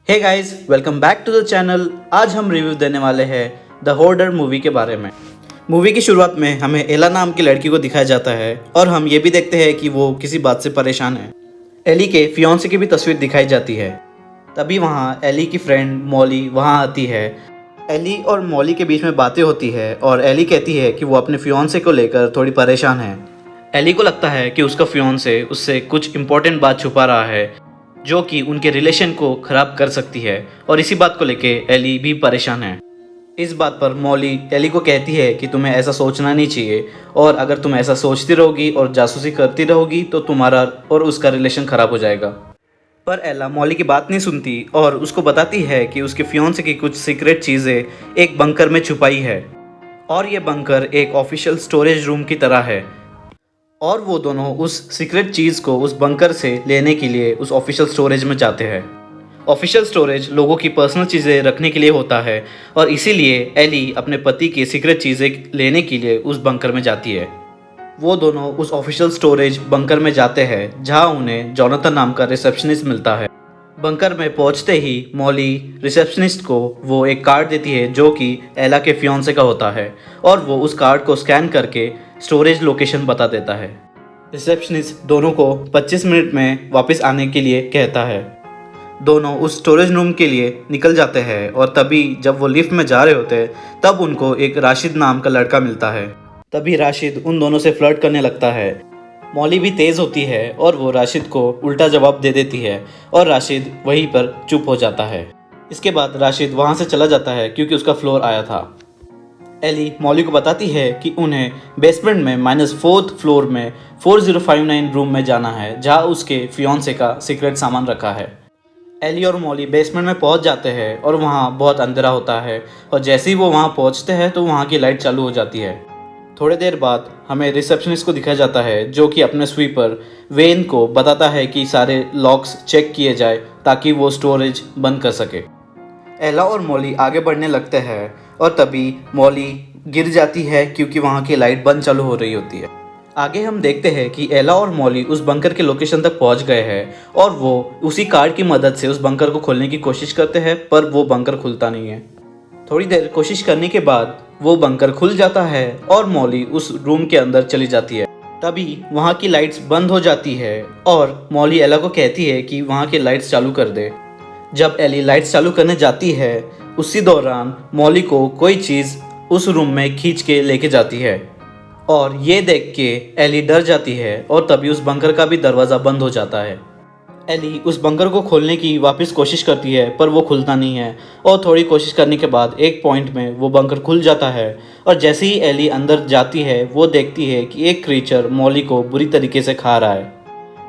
Hey guys, welcome back to the channel. आज हम review देने वाले हैं द होर्डर मूवी के बारे में। मूवी की शुरुआत में हमें एला नाम की लड़की को दिखाया जाता है और हम ये भी देखते हैं कि वो किसी बात से परेशान है। एली के फियांसे की भी तस्वीर दिखाई जाती है। तभी वहाँ एली की फ्रेंड मॉली वहाँ आती है। एली और मॉली के बीच में बातें होती है और एली कहती है कि वो अपने फियांसे को लेकर थोड़ी परेशान है। एली को लगता है कि उसका फियांसे उससे कुछ इम्पोर्टेंट बात छुपा रहा है जो कि उनके रिलेशन को ख़राब कर सकती है और इसी बात को लेके एली भी परेशान है। इस बात पर मॉली एली को कहती है कि तुम्हें ऐसा सोचना नहीं चाहिए और अगर तुम ऐसा सोचती रहोगी और जासूसी करती रहोगी तो तुम्हारा और उसका रिलेशन ख़राब हो जाएगा। पर एला मॉली की बात नहीं सुनती और उसको बताती है कि उसके फियांसे की कुछ सीक्रेट चीज़ें एक बंकर में छुपाई है और ये बंकर एक ऑफिशियल स्टोरेज रूम की तरह है और वो दोनों उस सीक्रेट चीज़ को उस बंकर से लेने के लिए उस ऑफिशियल स्टोरेज में जाते हैं। ऑफिशियल स्टोरेज लोगों की पर्सनल चीज़ें रखने के लिए होता है और इसीलिए एली अपने पति की सीक्रेट चीज़ें लेने के लिए उस बंकर में जाती है। वो दोनों उस ऑफिशियल स्टोरेज बंकर में जाते हैं जहाँ उन्हें जोनाथन नाम का रिसेप्शनिस्ट मिलता है। बंकर में पहुंचते ही मॉली रिसेप्शनिस्ट को वो एक कार्ड देती है जो कि एला के फियांसे का होता है और वो उस कार्ड को स्कैन करके स्टोरेज लोकेशन बता देता है। रिसेप्शनिस्ट दोनों को 25 मिनट में वापस आने के लिए कहता है। दोनों उस स्टोरेज रूम के लिए निकल जाते हैं और तभी जब वो लिफ्ट में जा रहे होते हैं तब उनको एक राशिद नाम का लड़का मिलता है। तभी राशिद उन दोनों से फ्लर्ट करने लगता है। मॉली भी तेज़ होती है और वो राशिद को उल्टा जवाब दे देती है और राशिद वहीं पर चुप हो जाता है। इसके बाद राशिद वहाँ से चला जाता है क्योंकि उसका फ्लोर आया था। एली मॉली को बताती है कि उन्हें बेसमेंट में -4th फ्लोर में 4059 रूम में जाना है जहाँ उसके फियांसे का सीक्रेट सामान रखा है। एली और मॉली बेसमेंट में पहुँच जाते हैं और वहाँ बहुत अंधेरा होता है और जैसे ही वो वहाँ पहुँचते हैं तो वहाँ की लाइट चालू हो जाती है। थोड़ी देर बाद हमें रिसेप्शनिस्ट को दिखाया जाता है जो कि अपने स्वीपर वेन को बताता है कि सारे लॉक्स चेक किए जाए ताकि वो स्टोरेज बंद कर सके। एला और मॉली आगे बढ़ने लगते हैं और तभी मॉली गिर जाती है क्योंकि वहाँ की लाइट बंद चालू हो रही होती है। आगे हम देखते हैं कि एला और मॉली उस बंकर के लोकेशन तक पहुँच गए हैं और वो उसी कार्ड की मदद से उस बंकर को खोलने की कोशिश करते हैं पर वो बंकर खुलता नहीं है। थोड़ी देर कोशिश करने के बाद वो बंकर खुल जाता है और मॉली उस रूम के अंदर चली जाती है। तभी वहाँ की लाइट्स बंद हो जाती है और मॉली एला को कहती है कि वहाँ की लाइट्स चालू कर दे। जब एली लाइट्स चालू करने जाती है उसी दौरान मॉली को कोई चीज़ उस रूम में खींच के लेके जाती है और ये देख के एली डर जाती है और तभी उस बंकर का भी दरवाज़ा बंद हो जाता है। एली उस बंकर को खोलने की वापस कोशिश करती है पर वो खुलता नहीं है और थोड़ी कोशिश करने के बाद एक पॉइंट में वो बंकर खुल जाता है और जैसे ही एली अंदर जाती है वो देखती है कि एक क्रीचर मॉली को बुरी तरीके से खा रहा है।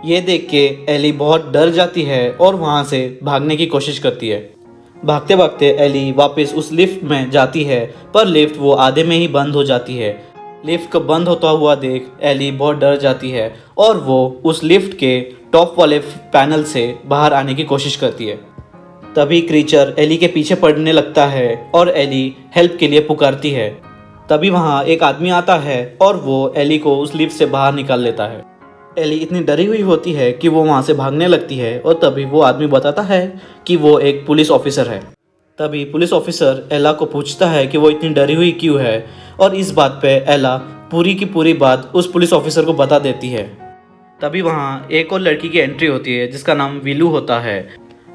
ये देख के एली बहुत डर जाती है और वहाँ से भागने की कोशिश करती है। भागते भागते एली वापस उस लिफ्ट में जाती है पर लिफ्ट वो आधे में ही बंद हो जाती है। लिफ्ट को बंद होता हुआ देख एली बहुत डर जाती है और वो उस लिफ्ट के टॉप वाले पैनल से बाहर आने की कोशिश करती है। तभी क्रीचर एली के पीछे पड़ने लगता है और एली हेल्प के लिए पुकारती है। तभी वहाँ एक आदमी आता है और वो एली को उस लिफ्ट से बाहर निकाल लेता है। एली इतनी डरी हुई होती है कि वो वहाँ से भागने लगती है और तभी वो आदमी बताता है कि वो एक पुलिस ऑफिसर है। तभी पुलिस ऑफिसर एला को पूछता है कि वो इतनी डरी हुई क्यों है और इस बात पे एला पूरी की पूरी बात उस पुलिस ऑफिसर को बता देती है। तभी वहाँ एक और लड़की की एंट्री होती है जिसका नाम वीलू होता है।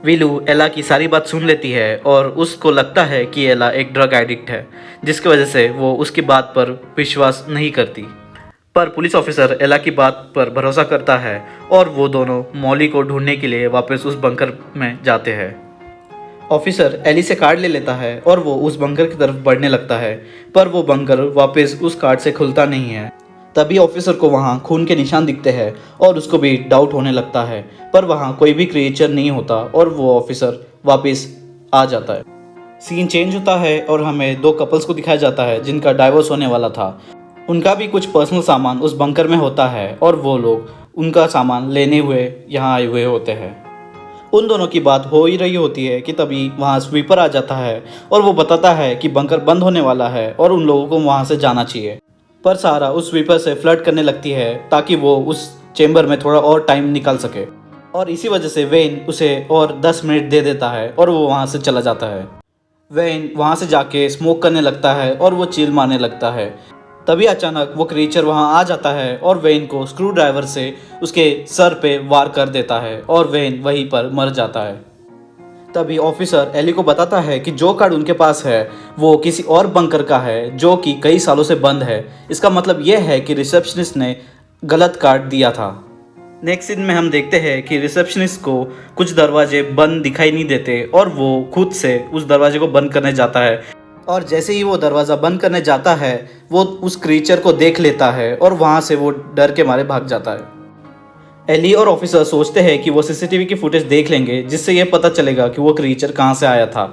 वीलू एला की सारी बात सुन लेती है और उसको लगता है कि एला एक ड्रग एडिक्ट है जिसकी वजह से वो उसकी बात पर विश्वास नहीं करती। पर पुलिस ऑफिसर एला की बात पर भरोसा करता है और वो दोनों मॉली को ढूंढने के लिए वापस उस बंकर में जाते हैं। ऑफिसर एली से कार्ड ले लेता है और वो उस बंकर की तरफ बढ़ने लगता है पर वो बंकर वापस उस कार्ड से खुलता नहीं है। तभी ऑफिसर को वहाँ खून के निशान दिखते हैं और उसको भी डाउट होने लगता है पर वहाँ कोई भी क्रिएचर नहीं होता और वो ऑफिसर वापस आ जाता है। सीन चेंज होता है और हमें दो कपल्स को दिखाया जाता है जिनका डाइवोर्स होने वाला था। उनका भी कुछ पर्सनल सामान उस बंकर में होता है और वो लोग उनका सामान लेने हुए यहाँ आए हुए होते हैं। उन दोनों की बात हो ही रही होती है कि तभी वहाँ स्वीपर आ जाता है और वो बताता है कि बंकर बंद होने वाला है और उन लोगों को वहाँ से जाना चाहिए। पर सारा उस स्वीपर से फ्लर्ट करने लगती है ताकि वो उस चेंबर में थोड़ा और टाइम निकाल सके। और इसी वजह से वेन उसे और 10 मिनट दे देता है और वो वहाँ से चला जाता है। वेन वहाँ से जाके स्मोक करने लगता है और वो चील मारने लगता है। तभी अचानक वो क्रीचर वहाँ आ जाता है और वेन को स्क्रू ड्राइवर से उसके सर पे वार कर देता है और वेन वहीं पर मर जाता है। तभी ऑफिसर एली को बताता है कि जो कार्ड उनके पास है वो किसी और बंकर का है जो कि कई सालों से बंद है। इसका मतलब यह है कि रिसेप्शनिस्ट ने गलत कार्ड दिया था। नेक्स्ट सीन में हम देखते हैं कि रिसेप्शनिस्ट को कुछ दरवाजे बंद दिखाई नहीं देते और वो खुद से उस दरवाजे को बंद करने जाता है। और जैसे ही वो दरवाज़ा बंद करने जाता है वो उस क्रीचर को देख लेता है और वहाँ से वो डर के मारे भाग जाता है। एली और ऑफिसर सोचते हैं कि वो सीसीटीवी की फुटेज देख लेंगे जिससे ये पता चलेगा कि वो क्रीचर कहाँ से आया था।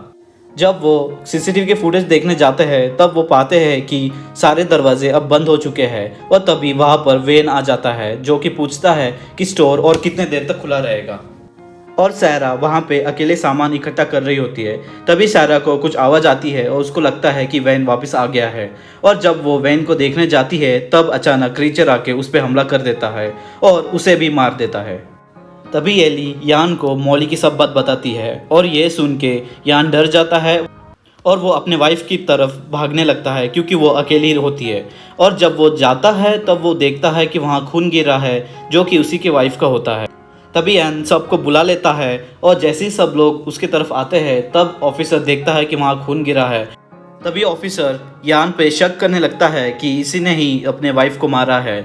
जब वो सीसीटीवी के फुटेज देखने जाते हैं तब वो पाते हैं कि सारे दरवाजे अब बंद हो चुके हैं और तभी वहाँ पर वेन आ जाता है जो कि पूछता है कि स्टोर और कितने देर तक खुला रहेगा। और सारा वहाँ पे अकेले सामान इकट्ठा कर रही होती है। तभी सारा को कुछ आवाज़ आती है और उसको लगता है कि वैन वापस आ गया है। और जब वो वैन को देखने जाती है तब अचानक क्रीचर आके उस पर हमला कर देता है और उसे भी मार देता है। तभी एली यान को मॉली की सब बात बताती है और ये सुन के यान डर जाता है और वो अपने वाइफ की तरफ भागने लगता है क्योंकि वो अकेली होती है। और जब वो जाता है तब वो देखता है कि वहाँ खून गिरा है जो कि उसी के वाइफ का होता है। तभी एन सबको बुला लेता है और जैसे ही सब लोग उसकी तरफ आते हैं तब ऑफिसर देखता है कि वहाँ खून गिरा है। तभी ऑफिसर यान पे शक करने लगता है कि इसी ने ही अपने वाइफ को मारा है।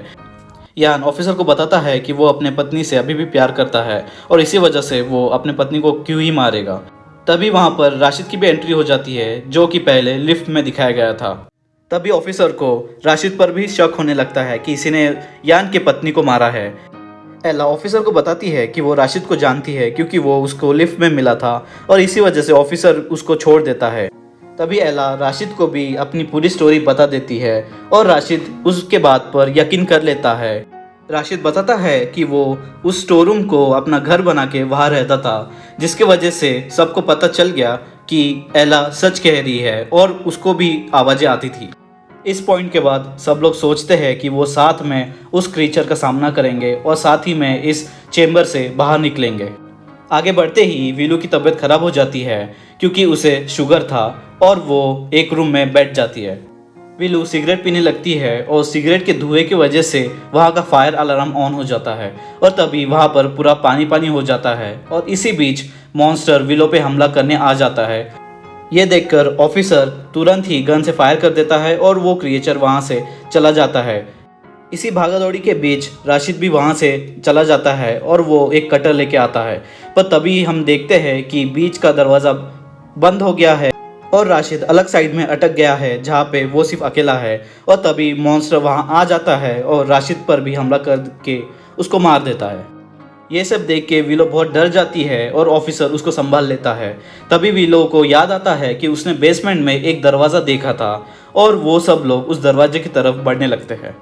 यान ऑफिसर को बताता है कि वो अपने पत्नी से अभी भी प्यार करता है और इसी वजह से वो अपने पत्नी को क्यों ही मारेगा। तभी वहाँ पर राशिद की भी एंट्री हो जाती है जो कि पहले लिफ्ट में दिखाया गया था। तभी ऑफिसर को राशिद पर भी शक होने लगता है कि इसी ने यान की पत्नी को मारा है। एला ऑफिसर को बताती है कि वो राशिद को जानती है क्योंकि वो उसको लिफ्ट में मिला था और इसी वजह से ऑफिसर उसको छोड़ देता है। तभी एला राशिद को भी अपनी पूरी स्टोरी बता देती है और राशिद उसके बात पर यकीन कर लेता है। राशिद बताता है कि वो उस स्टोर रूम को अपना घर बना के वहाँ रहता था जिसकी वजह से सबको पता चल गया कि एला सच कह रही है और उसको भी आवाज़ें आती थी। इस पॉइंट के बाद सब लोग सोचते हैं कि वो साथ में उस क्रीचर का सामना करेंगे और साथ ही में इस चेम्बर से बाहर निकलेंगे। आगे बढ़ते ही वीलू की तबीयत खराब हो जाती है क्योंकि उसे शुगर था और वो एक रूम में बैठ जाती है। वीलू सिगरेट पीने लगती है और सिगरेट के धुएं की वजह से वहाँ का फायर अलार्म ऑन हो जाता है और तभी वहाँ पर पूरा पानी पानी हो जाता है और इसी बीच मॉन्स्टर विलो पे हमला करने आ जाता है। ये देखकर ऑफिसर तुरंत ही गन से फायर कर देता है और वो क्रिएचर वहाँ से चला जाता है। इसी भागादौड़ी के बीच राशिद भी वहाँ से चला जाता है और वो एक कटर लेके आता है। पर तभी हम देखते हैं कि बीच का दरवाज़ा बंद हो गया है और राशिद अलग साइड में अटक गया है जहाँ पे वो सिर्फ अकेला है। और तभी मॉन्स्टर वहाँ आ जाता है और राशिद पर भी हमला करके उसको मार देता है। ये सब देख के विलो बहुत डर जाती है और ऑफिसर उसको संभाल लेता है। तभी विलो को याद आता है कि उसने बेसमेंट में एक दरवाज़ा देखा था और वो सब लोग उस दरवाजे की तरफ बढ़ने लगते हैं।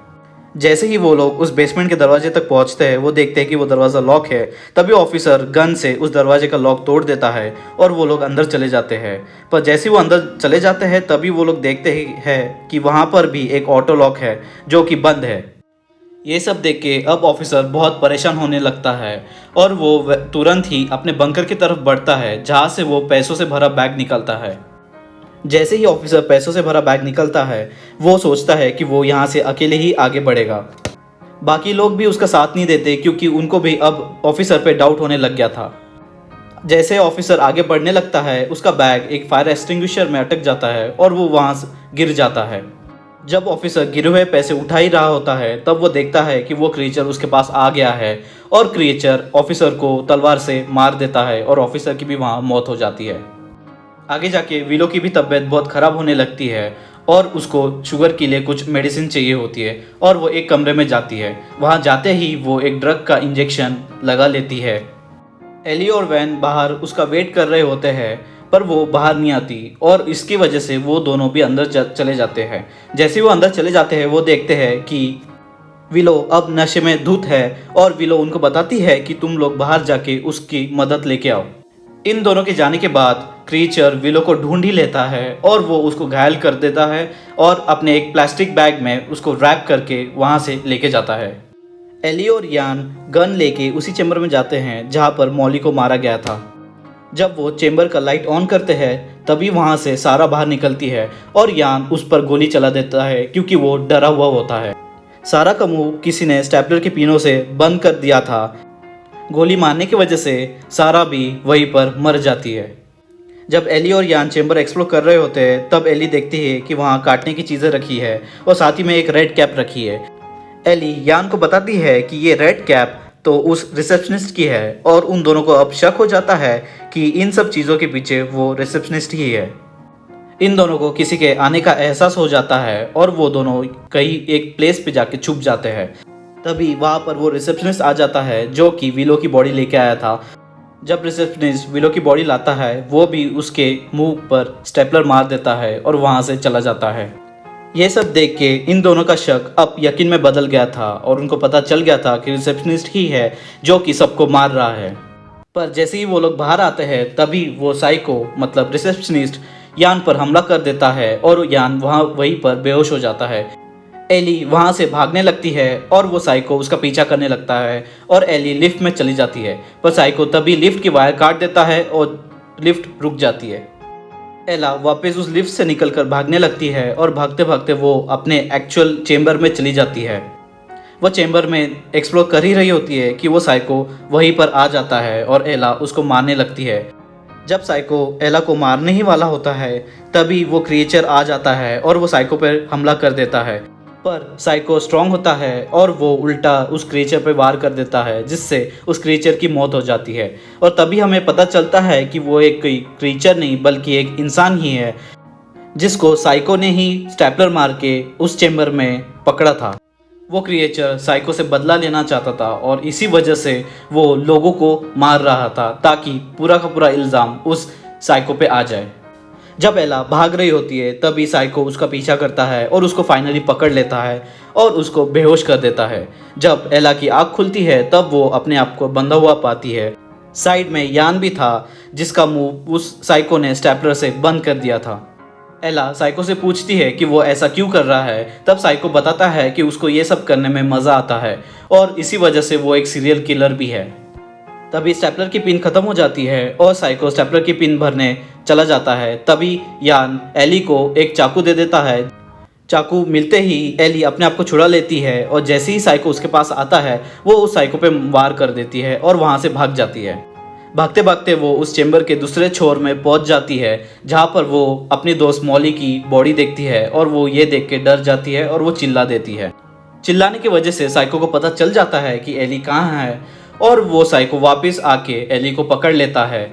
जैसे ही वो लोग उस बेसमेंट के दरवाजे तक पहुंचते हैं वो देखते हैं कि वो दरवाज़ा लॉक है। तभी ऑफिसर गन से उस दरवाजे का लॉक तोड़ देता है और वो लोग अंदर चले जाते हैं। पर जैसे ही वो अंदर चले जाते हैं तभी वो लोग देखते हैं कि वहाँ पर भी एक ऑटो लॉक है जो कि बंद है। ये सब देख के अब ऑफिसर बहुत परेशान होने लगता है और वो तुरंत ही अपने बंकर की तरफ बढ़ता है जहाँ से वो पैसों से भरा बैग निकलता है। जैसे ही ऑफिसर पैसों से भरा बैग निकलता है वो सोचता है कि वो यहाँ से अकेले ही आगे बढ़ेगा। बाकी लोग भी उसका साथ नहीं देते क्योंकि उनको भी अब ऑफिसर पे डाउट होने लग गया था। जैसे ऑफिसर आगे बढ़ने लगता है उसका बैग एक फायर एक्सटिंग्विशर में अटक जाता है और वो वहाँ से गिर जाता है। जब ऑफिसर गिरे हुए पैसे उठा ही रहा होता है तब वो देखता है कि वो क्रिएचर उसके पास आ गया है और क्रिएचर ऑफिसर को तलवार से मार देता है और ऑफिसर की भी वहाँ मौत हो जाती है। आगे जाके विलो की भी तबीयत बहुत ख़राब होने लगती है और उसको शुगर के लिए कुछ मेडिसिन चाहिए होती है और वो एक कमरे में जाती है। वहाँ जाते ही वो एक ड्रग का इंजेक्शन लगा लेती है। एली और वैन बाहर उसका वेट कर रहे होते हैं पर वो बाहर नहीं आती और इसकी वजह से वो दोनों भी अंदर चले जाते हैं। जैसे वो अंदर चले जाते हैं वो देखते हैं कि विलो अब नशे में धुत है और विलो उनको बताती है कि तुम लोग बाहर जाके उसकी मदद लेके आओ। इन दोनों के जाने के बाद क्रीचर विलो को ढूंढ ही लेता है और वो उसको घायल कर देता है और अपने एक प्लास्टिक बैग में उसको रैप करके वहाँ से लेके जाता है। एली और यान गन लेके उसी चेंबर में जाते हैं जहाँ पर मॉली को मारा गया था। जब वो चेंबर का लाइट ऑन करते हैं तभी वहाँ से सारा बाहर निकलती है और यान उस पर गोली चला देता है क्योंकि वो डरा हुआ होता है। सारा का मुंह किसी ने स्टेपलर के पिनों से बंद कर दिया था। गोली मारने की वजह से सारा भी वहीं पर मर जाती है। जब एली और यान चेंबर एक्सप्लोर कर रहे होते हैं तब एली देखती है कि वहाँ काटने की चीज़ें रखी है और साथ ही में एक रेड कैप रखी है। एली यान को बताती है कि ये रेड कैप तो उस रिसेप्शनिस्ट की है और उन दोनों को अब शक हो जाता है कि इन सब चीज़ों के पीछे वो रिसेप्शनिस्ट ही है। इन दोनों को किसी के आने का एहसास हो जाता है और वो दोनों कहीं एक प्लेस पे जाके छुप जाते हैं। तभी वहाँ पर वो रिसेप्शनिस्ट आ जाता है जो कि विलो की बॉडी लेके आया था। जब रिसेप्शनिस्ट विलो की बॉडी लाता है वो भी उसके मुंह पर स्टेपलर मार देता है और वहाँ से चला जाता है। ये सब देख के इन दोनों का शक अब यकीन में बदल गया था और उनको पता चल गया था कि रिसेप्शनिस्ट ही है जो कि सबको मार रहा है। पर जैसे ही वो लोग बाहर आते हैं तभी वो साइको मतलब रिसेप्शनिस्ट यान पर हमला कर देता है और यान वहीं पर बेहोश हो जाता है। एली वहाँ से भागने लगती है और वो साइको उसका पीछा करने लगता है और एली लिफ्ट में चली जाती है, पर साइको तभी लिफ्ट की वायर काट देता है और लिफ्ट रुक जाती है। एला वापस उस लिफ्ट से निकलकर भागने लगती है और भागते भागते वो अपने एक्चुअल चेंबर में चली जाती है। वो चेंबर में एक्सप्लोर कर ही रही होती है कि वो साइको वहीं पर आ जाता है और एला उसको मारने लगती है। जब साइको एला को मारने ही वाला होता है तभी वो क्रिएचर आ जाता है और वो साइको पर हमला कर देता है, पर साइको स्ट्रांग होता है और वो उल्टा उस क्रिएचर पर वार कर देता है जिससे उस क्रिएचर की मौत हो जाती है। और तभी हमें पता चलता है कि वो एक कोई क्रिएचर नहीं बल्कि एक इंसान ही है जिसको साइको ने ही स्टेपलर मार के उस चेंबर में पकड़ा था। वो क्रिएचर साइको से बदला लेना चाहता था और इसी वजह से वो लोगों को मार रहा था ताकि पूरा का पूरा इल्ज़ाम उस साइको पे आ जाए। जब एला भाग रही होती है तभी साइको उसका पीछा करता है और उसको फाइनली पकड़ लेता है और उसको बेहोश कर देता है। जब एला की आँख खुलती है तब वो अपने आप को बंधा हुआ पाती है। साइड में यान भी था जिसका मुंह उस साइको ने स्टेपलर से बंद कर दिया था। एला साइको से पूछती है कि वो ऐसा क्यों कर रहा है, तब साइको बताता है कि उसको ये सब करने में मज़ा आता है और इसी वजह से वो एक सीरियल किलर भी है। तभी स्टेपलर की पिन खत्म हो जाती है और साइको स्टेपलर की पिन भरने चला जाता है। तभी यान एली को एक चाकू दे देता है। चाकू मिलते ही एली अपने आप को छुड़ा लेती है और जैसे ही साइको उसके पास आता है वो उस साइको पे वार कर देती है और वहाँ से भाग जाती है। भागते भागते वो उस चेंबर के दूसरे छोर में पहुँच जाती है जहाँ पर वो अपनी दोस्त मॉली की बॉडी देखती है और वो ये देख के डर जाती है और वो चिल्ला देती है। चिल्लाने की वजह से साइको को पता चल जाता है कि एली कहाँ है और वो साइको वापस आके एली को पकड़ लेता है।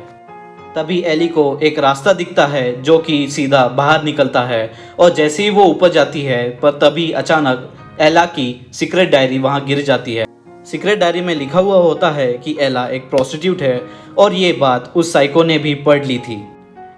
तभी एली को एक रास्ता दिखता है जो कि सीधा बाहर निकलता है और जैसे ही वो ऊपर जाती है पर तभी अचानक एला की सीक्रेट डायरी वहाँ गिर जाती है। सीक्रेट डायरी में लिखा हुआ होता है कि एला एक प्रोस्टिट्यूट है और ये बात उस साइको ने भी पढ़ ली थी।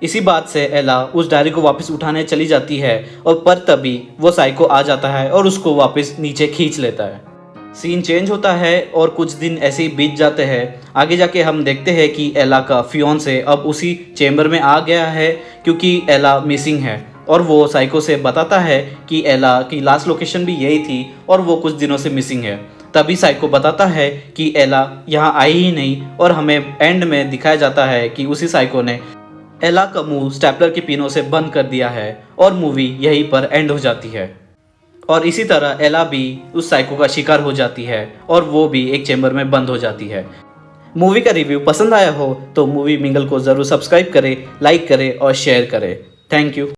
इसी बात से एला उस डायरी को वापस उठाने चली जाती है और पर तभी वो साइको आ जाता है और उसको वापस नीचे खींच लेता है। सीन चेंज होता है और कुछ दिन ऐसे ही बीत जाते हैं। आगे जाके हम देखते हैं कि एला का फियोंसे अब उसी चेंबर में आ गया है क्योंकि एला मिसिंग है और वो साइको से बताता है कि एला की लास्ट लोकेशन भी यही थी और वो कुछ दिनों से मिसिंग है। तभी साइको बताता है कि एला यहाँ आई ही नहीं और हमें एंड में दिखाया जाता है कि उसी साइको ने एला का मुंह स्टेपलर के पिनों से बंद कर दिया है और मूवी यहीं पर एंड हो जाती है। और इसी तरह एला भी उस साइको का शिकार हो जाती है और वो भी एक चेंबर में बंद हो जाती है। मूवी का रिव्यू पसंद आया हो तो मूवी मिंगल को ज़रूर सब्सक्राइब करें, लाइक करें और शेयर करें। Thank you.